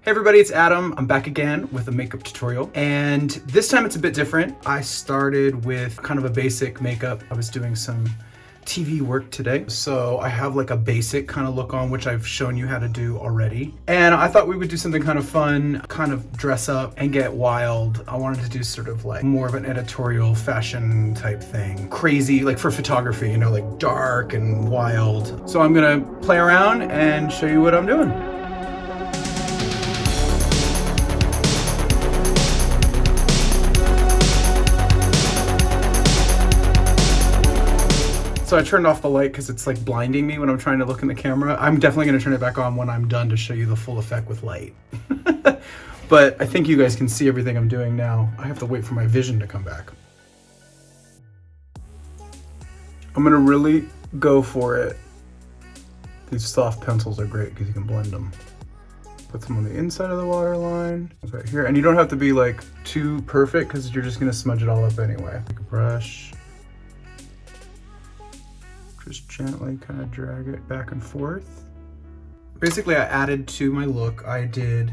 Hey everybody, it's Adam. I'm back again with a makeup tutorial, and this time it's a bit different. I started with kind of a basic makeup. I was doing some TV work today, so I have like a basic kind of look on, which I've shown you how to do already. And I thought we would do something kind of fun, kind of dress up and get wild. I wanted to do sort of like more of an editorial fashion type thing. Crazy, like for photography, you know, like dark and wild. So I'm gonna play around and show you what I'm doing. So I turned off the light because it's like blinding me when I'm trying to look in the camera. I'm definitely going to turn it back on when I'm done to show you the full effect with light. But I think you guys can see everything I'm doing now. I have to wait for my vision to come back. I'm going to really go for it. These soft pencils are great because you can blend them. Put them on the inside of the waterline, right here. And you don't have to be like too perfect because you're just going to smudge it all up anyway. Take a brush. Just gently kind of drag it back and forth. Basically, I added to my look, I did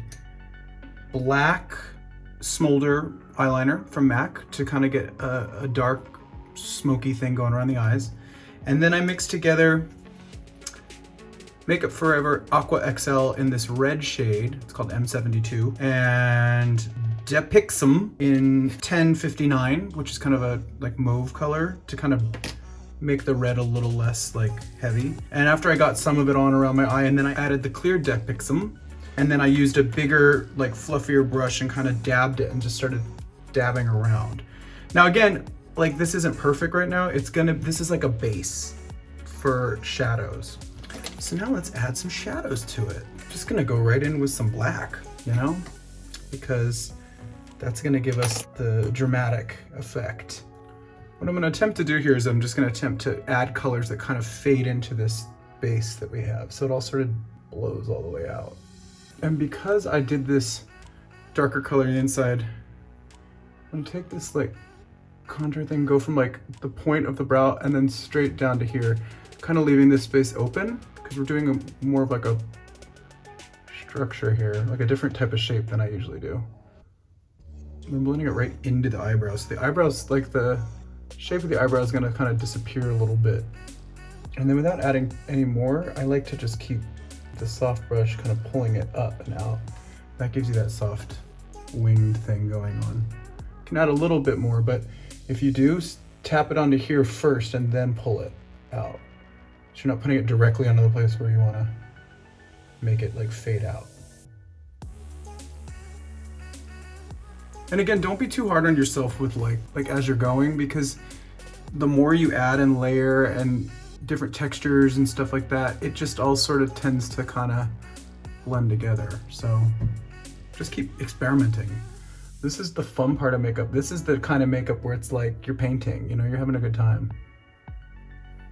black Smolder eyeliner from MAC to kind of get a dark, smoky thing going around the eyes. And then I mixed together Makeup Forever Aqua XL in this red shade. It's called M72. And Depixym in 1059, which is kind of a like mauve color to kind of make the red a little less like heavy. And after I got some of it on around my eye, and then I added the clear Depixym, and then I used a bigger, like fluffier brush and kind of dabbed it and just started dabbing around. Now again, like this isn't perfect right now. This is like a base for shadows. So now let's add some shadows to it. I'm just gonna go right in with some black, you know, because that's gonna give us the dramatic effect. What I'm going to attempt to do here is I'm just going to attempt to add colors that kind of fade into this base that we have. So it all sort of blows all the way out. And because I did this darker color on the inside, I'm going to take this like contour thing, go from like the point of the brow and then straight down to here, kind of leaving this space open because we're doing more of like a structure here, like a different type of shape than I usually do. I'm blending it right into the eyebrows. The eyebrows, like the shape of the eyebrow is going to kind of disappear a little bit. And then without adding any more, I like to just keep the soft brush kind of pulling it up and out. That gives you that soft winged thing going on. You can add a little bit more, but if you do, tap it onto here first and then pull it out. So you're not putting it directly onto the place where you want to make it like fade out. And again, don't be too hard on yourself with like as you're going, because the more you add and layer and different textures and stuff like that, it just all sort of tends to kind of blend together. So just keep experimenting. This is the fun part of makeup. This is the kind of makeup where it's like you're painting, you know, you're having a good time.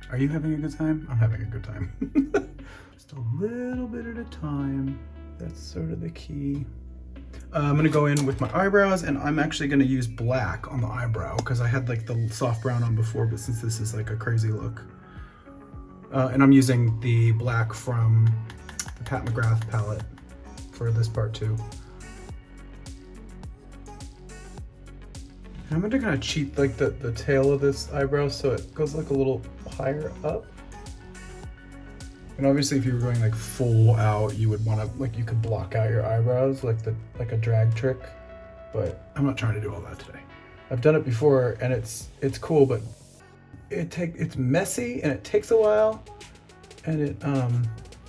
Are you having a good time? I'm having a good time. Just a little bit at a time. That's sort of the key. I'm gonna go in with my eyebrows, and I'm actually gonna use black on the eyebrow because I had like the soft brown on before, but since this is like a crazy look. And I'm using the black from the McGrath palette for this part too. And I'm gonna kind of cheat like the tail of this eyebrow so it goes like a little higher up. And obviously if you were going like full out, you would want to, like you could block out your eyebrows like a drag trick, but I'm not trying to do all that today. I've done it before and it's cool, but it's messy and it takes a while and it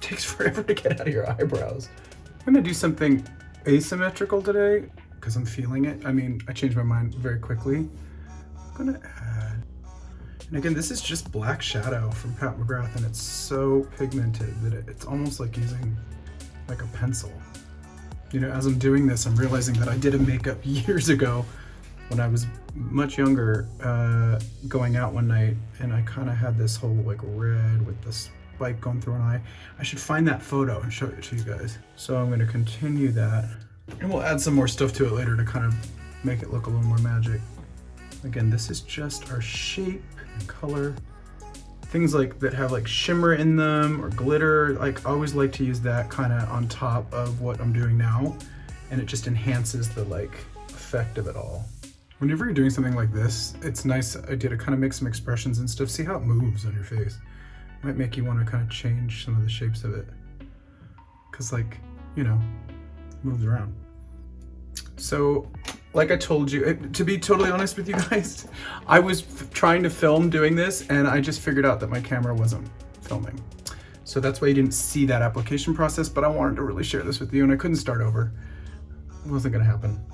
takes forever to get out of your eyebrows. I'm gonna do something asymmetrical today because I'm feeling it. I mean, I changed my mind very quickly. I'm gonna add, and again, this is just black shadow from McGrath, and it's so pigmented that it's almost like using like a pencil. You know, as I'm doing this, I'm realizing that I did a makeup years ago when I was much younger, going out one night, and I kind of had this whole like red with this spike going through an eye. I should find that photo and show it to you guys. So I'm going to continue that, and we'll add some more stuff to it later to kind of make it look a little more magic. Again, this is just our shape and color. things like that have like shimmer in them or glitter. Like I always like to use that kind of on top of what I'm doing now, and it just enhances the like effect of it all. Whenever you're doing something like this, it's nice idea to kind of make some expressions and stuff. See how it moves on your face. Might make you want to kind of change some of the shapes of it, because like, you know, it moves around. So like I told you, to be totally honest with you guys, I was trying to film doing this and I just figured out that my camera wasn't filming. So that's why you didn't see that application process, but I wanted to really share this with you and I couldn't start over. It wasn't gonna happen.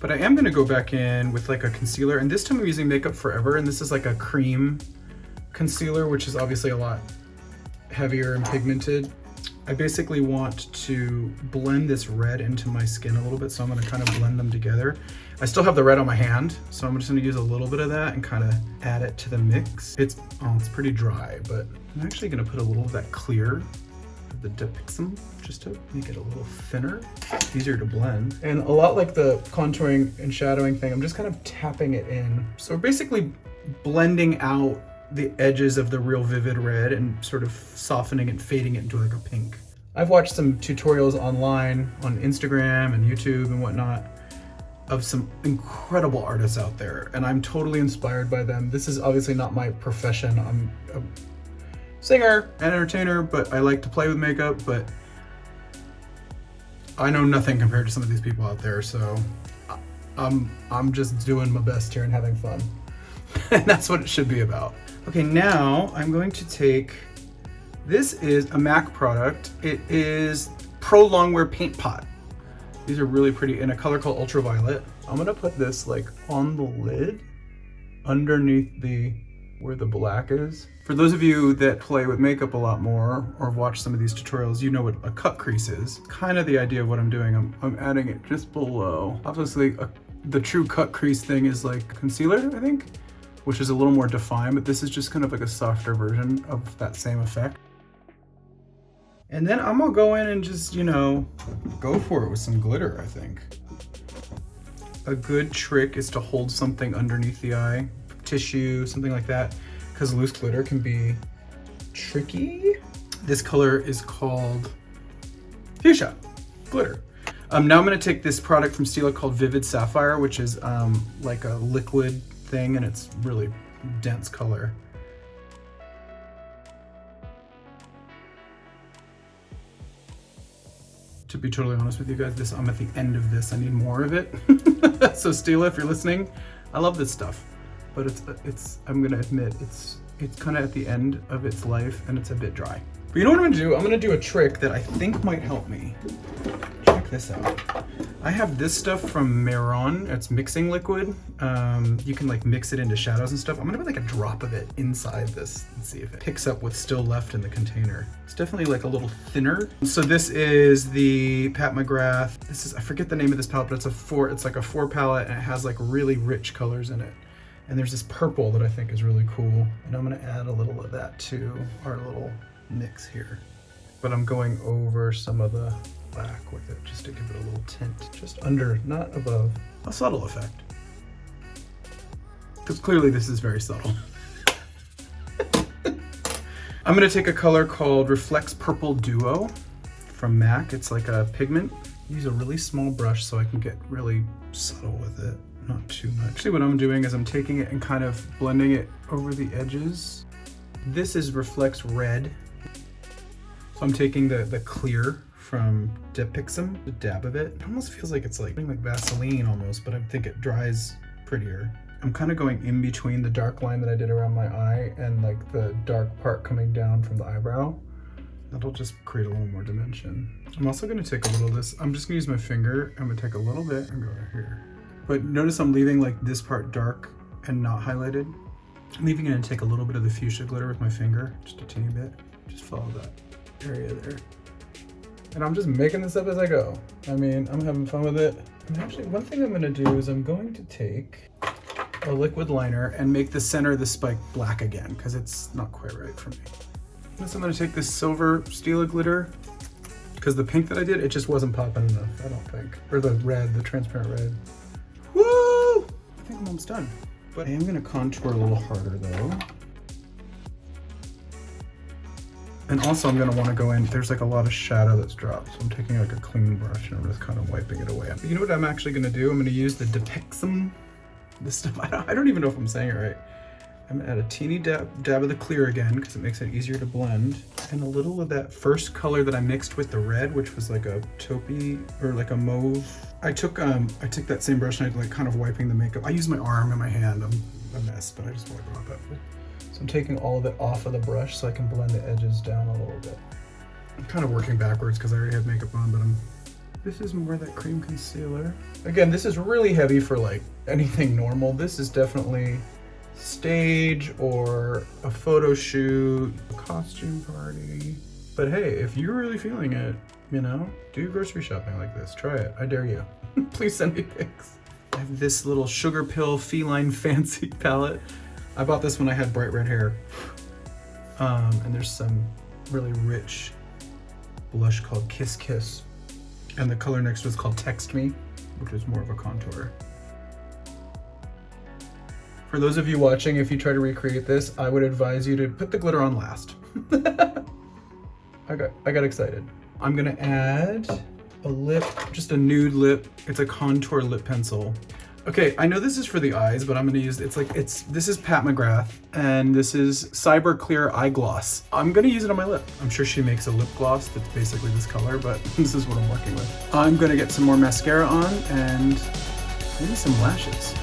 But I am gonna go back in with like a concealer, and this time I'm using Makeup Forever, and this is like a cream concealer, which is obviously a lot heavier and pigmented. I basically want to blend this red into my skin a little bit, so I'm gonna kind of blend them together. I still have the red on my hand, so I'm just gonna use a little bit of that and kind of add it to the mix. It's pretty dry, but I'm actually gonna put a little of that clear, the Depixym, just to make it a little thinner, easier to blend. And a lot like the contouring and shadowing thing, I'm just kind of tapping it in. So basically blending out the edges of the real vivid red and sort of softening and fading it into like a pink. I've watched some tutorials online on Instagram and YouTube and whatnot of some incredible artists out there, and I'm totally inspired by them. This is obviously not my profession. I'm a singer and entertainer, but I like to play with makeup, but I know nothing compared to some of these people out there, so I'm just doing my best here and having fun. And that's what it should be about. Okay, now I'm going to take, this is a MAC product. It is Pro Longwear Paint Pot. These are really pretty, in a color called Ultraviolet. I'm gonna put this like on the lid, underneath where the black is. For those of you that play with makeup a lot more or watch some of these tutorials, you know what a cut crease is. Kind of the idea of what I'm doing. I'm adding it just below. Obviously, the true cut crease thing is like concealer, I think, which is a little more defined, but this is just kind of like a softer version of that same effect. And then I'm gonna go in and just, you know, go for it with some glitter, I think. A good trick is to hold something underneath the eye, tissue, something like that, because loose glitter can be tricky. This color is called Fuchsia glitter. Now I'm gonna take this product from Stila called Vivid Sapphire, which is like a liquid thing, and it's really dense color. To be totally honest with you guys, I'm at the end of this. I need more of it. So Stila, if you're listening, I love this stuff, but it's I'm gonna admit it's kind of at the end of its life and it's a bit dry. But you know what I'm gonna do? I'm gonna do a trick that I think might help me. Check this out. I have this stuff from Mehron. It's mixing liquid. You can like mix it into shadows and stuff. I'm gonna put like a drop of it inside this and see if it picks up what's still left in the container. It's definitely like a little thinner. So this is the Pat McGrath. This is, I forget the name of this palette, but it's like a 4 palette, and it has like really rich colors in it. And there's this purple that I think is really cool. And I'm gonna add a little of that to our little mix here. But I'm going over some of the black with it just to give it a little tint, just under, not above. A subtle effect, because clearly this is very subtle. I'm gonna take a color called Reflects Purple Duo from MAC. It's like a pigment. Use a really small brush so I can get really subtle with it, not too much. Actually, what I'm doing is I'm taking it and kind of blending it over the edges. This is Reflects Red. So I'm taking the clear from Depixym, a dab of it. It almost feels like it's like Vaseline almost, but I think it dries prettier. I'm kind of going in between the dark line that I did around my eye and like the dark part coming down from the eyebrow. That'll just create a little more dimension. I'm also gonna take a little of this. I'm just gonna use my finger. I'm gonna take a little bit and go right here. But notice I'm leaving like this part dark and not highlighted. I'm leaving it and take a little bit of the fuchsia glitter with my finger, just a teeny bit. Just follow that area there. And I'm just making this up as I go. I mean, I'm having fun with it. And actually, one thing I'm gonna do is I'm going to take a liquid liner and make the center of the spike black again, because it's not quite right for me. So I'm gonna take this silver Stila glitter, because the pink that I did, it just wasn't popping enough, I don't think. Or the red, the transparent red. Woo! I think I'm almost done. But I am gonna contour a little harder though. And also I'm gonna wanna go in, there's like a lot of shadow that's dropped. So I'm taking like a clean brush and I'm just kind of wiping it away. But you know what I'm actually gonna do? I'm gonna use the Depixym, this stuff, I don't even know if I'm saying it right. I'm gonna add a teeny dab of the clear again because it makes it easier to blend. And a little of that first color that I mixed with the red, which was like a taupey or like a mauve. I took that same brush and I like kind of wiping the makeup. I use my arm and my hand. I'm a mess, but I just wipe it off that way. So I'm taking all of it off of the brush so I can blend the edges down a little bit. I'm kind of working backwards because I already have makeup on, but this is more that cream concealer. Again, this is really heavy for like anything normal. This is definitely stage or a photo shoot, a costume party. But hey, if you're really feeling it, you know, do grocery shopping like this. Try it. I dare you. Please send me pics. I have this little Sugar Pill Feline Fancy palette. I bought this when I had bright red hair. And there's some really rich blush called Kiss Kiss. And the color next to is called Text Me, which is more of a contour. For those of you watching, if you try to recreate this, I would advise you to put the glitter on last. I got excited. I'm gonna add a lip, just a nude lip. It's a contour lip pencil. Okay, I know this is for the eyes, but I'm gonna use, this is Pat McGrath, and this is Cyber Clear Eye Gloss. I'm gonna use it on my lip. I'm sure she makes a lip gloss that's basically this color, but this is what I'm working with. I'm gonna get some more mascara on and maybe some lashes.